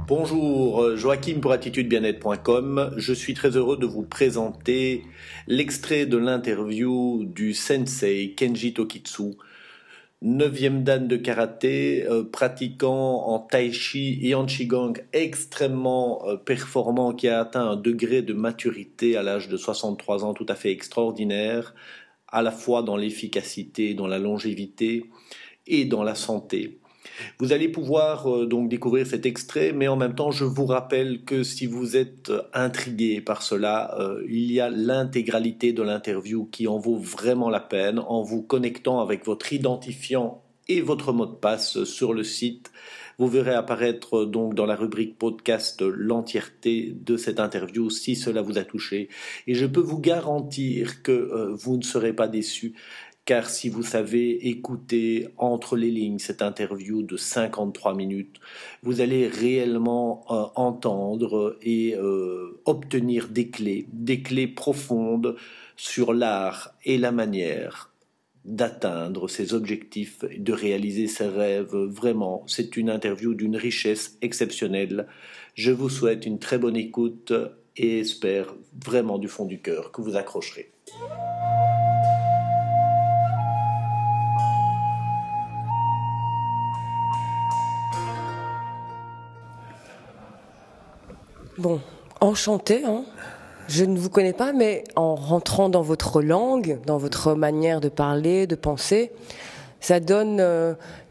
Bonjour, Joachim pour attitude-bien-être.com. Je suis très heureux de vous présenter l'extrait de l'interview du sensei Kenji Tokitsu, 9e dan de karaté, pratiquant en tai chi et en qigong extrêmement performant, qui a atteint un degré de maturité à l'âge de 63 ans tout à fait extraordinaire, à la fois dans l'efficacité, dans la longévité et dans la santé. Vous allez pouvoir donc découvrir cet extrait, mais en même temps, je vous rappelle que si vous êtes intrigué par cela, il y a l'intégralité de l'interview qui en vaut vraiment la peine en vous connectant avec votre identifiant et votre mot de passe sur le site. Vous verrez apparaître donc dans la rubrique podcast l'entièreté de cette interview si cela vous a touché. Et je peux vous garantir que vous ne serez pas déçus. Car si vous savez écouter entre les lignes cette interview de 53 minutes, vous allez réellement entendre et obtenir des clés profondes sur l'art et la manière d'atteindre ses objectifs, de réaliser ses rêves. Vraiment, c'est une interview d'une richesse exceptionnelle. Je vous souhaite une très bonne écoute et espère vraiment du fond du cœur que vous accrocherez. Bon, enchantée, hein. Je ne vous connais pas, mais en rentrant dans votre langue, dans votre manière de parler, de penser, ça donne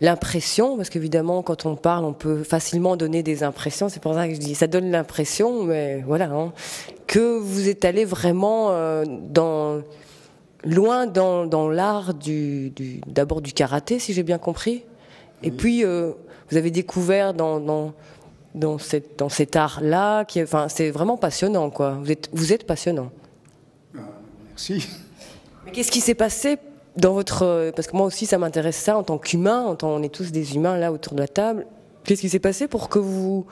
l'impression, parce qu'évidemment, quand on parle, on peut facilement donner des impressions, c'est pour ça que je dis, ça donne l'impression, mais voilà, hein, que vous êtes allé vraiment loin dans l'art d'abord du karaté, si j'ai bien compris, et puis vous avez découvert dans cet art-là, c'est vraiment passionnant, quoi. Vous êtes passionnant. Merci. Mais qu'est-ce qui s'est passé dans votre... Parce que moi aussi, ça m'intéresse ça en tant qu'humain, on est tous des humains là autour de la table. Qu'est-ce qui s'est passé pour que vous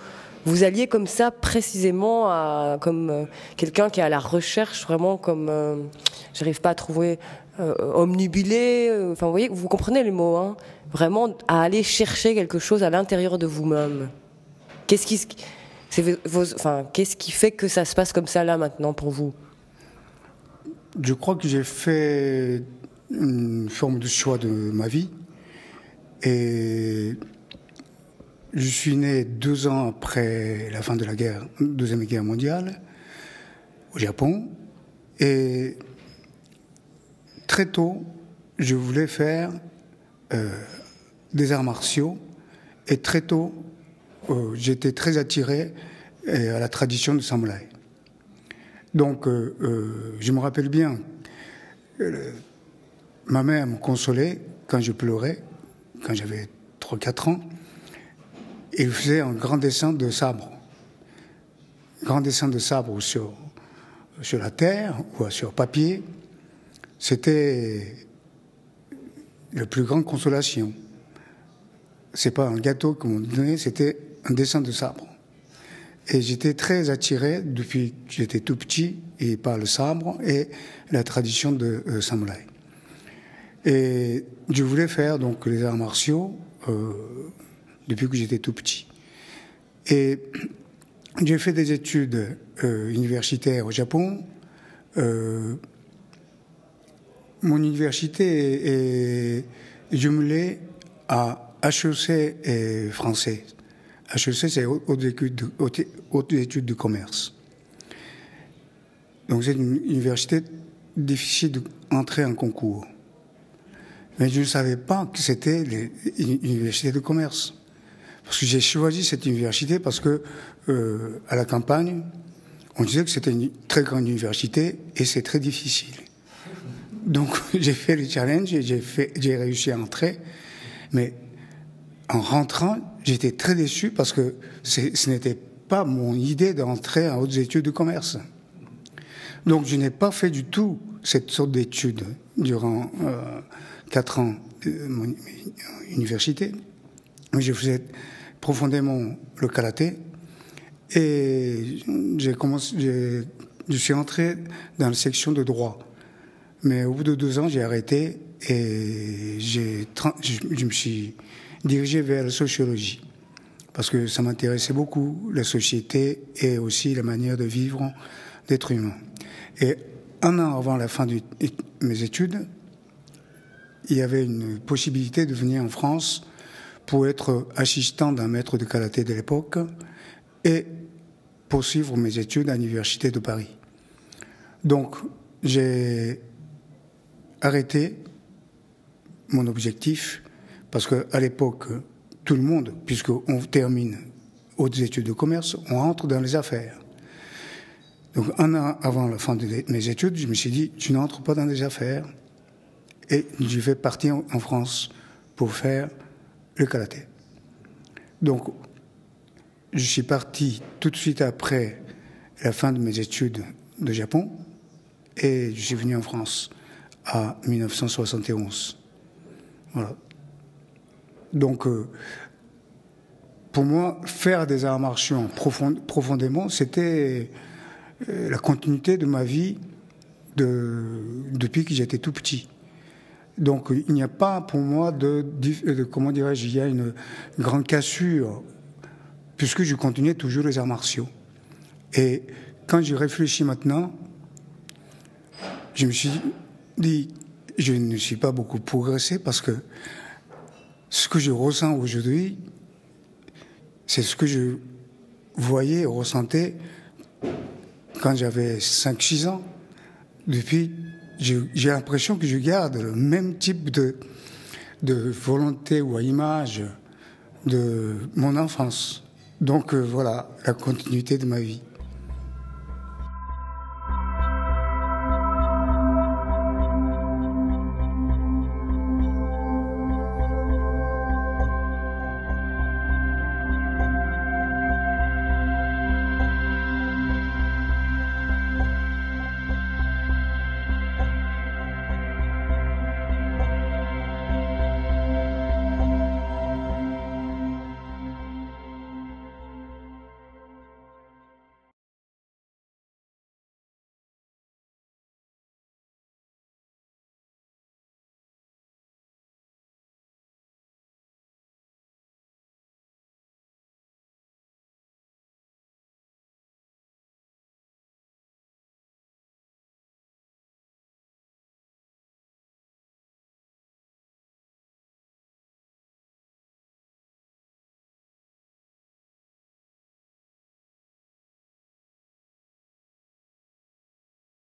alliez comme ça précisément comme quelqu'un qui est à la recherche, vraiment comme... j'arrive pas à trouver... omnibulé, enfin vous voyez, vous comprenez les mots, hein, vraiment à aller chercher quelque chose à l'intérieur de vous-même. Qu'est-ce qui fait que ça se passe comme ça là maintenant pour vous? Je crois que j'ai fait une forme de choix de ma vie et je suis né 2 ans après la fin de la Deuxième Guerre mondiale au Japon et très tôt je voulais faire des arts martiaux et très tôt j'étais très attiré à la tradition du samouraï. Donc, je me rappelle bien, ma mère me consolait quand je pleurais, quand j'avais 3-4 ans, et elle faisait un grand dessin de sabre. Grand dessin de sabre sur la terre ou sur papier. C'était la plus grande consolation. C'est pas un gâteau qu'on me donnait, c'était un dessin de sabre. Et j'étais très attiré depuis que j'étais tout petit et par le sabre et la tradition de samouraï. Et je voulais faire donc les arts martiaux depuis que j'étais tout petit. Et j'ai fait des études universitaires au Japon. Mon université est jumelée à HEC et français. HEC, c'est haute études de commerce. Donc c'est une université difficile d'entrer en concours. Mais je ne savais pas que c'était une université de commerce. Parce que j'ai choisi cette université parce que à la campagne, on disait que c'était une très grande université et c'est très difficile. Donc j'ai fait le challenge et j'ai réussi à entrer. Mais en rentrant, j'étais très déçu parce que ce n'était pas mon idée d'entrer en hautes études de commerce. Donc je n'ai pas fait du tout cette sorte d'études durant 4 ans de mon université. Je faisais profondément le karaté et je suis entré dans la section de droit. Mais au bout de 2 ans, j'ai arrêté et je me suis dirigé vers la sociologie. parce que ça m'intéressait beaucoup, la société et aussi la manière de vivre d'être humain. Et un an avant la fin de mes études, il y avait une possibilité de venir en France pour être assistant d'un maître de karaté de l'époque et poursuivre mes études à l'Université de Paris. Donc, j'ai arrêté mon objectif parce qu'à l'époque, tout le monde, puisqu'on termine hautes études de commerce, on entre dans les affaires. Donc, un an avant la fin de mes études, je me suis dit, tu n'entres pas dans les affaires et je vais partir en France pour faire le karaté. Donc, je suis parti tout de suite après la fin de mes études de Japon et je suis venu en France en 1971. Voilà. Donc, pour moi, faire des arts martiaux profondément, c'était la continuité de ma vie depuis que j'étais tout petit. Donc, il n'y a pas pour moi comment dirais-je, il y a une grande cassure, puisque je continuais toujours les arts martiaux. Et quand j'y réfléchis maintenant, je me suis dit, je ne suis pas beaucoup progressé parce que ce que je ressens aujourd'hui, c'est ce que je voyais et ressentais quand j'avais 5-6 ans. Depuis, j'ai l'impression que je garde le même type de volonté ou à image de mon enfance. Donc voilà, la continuité de ma vie.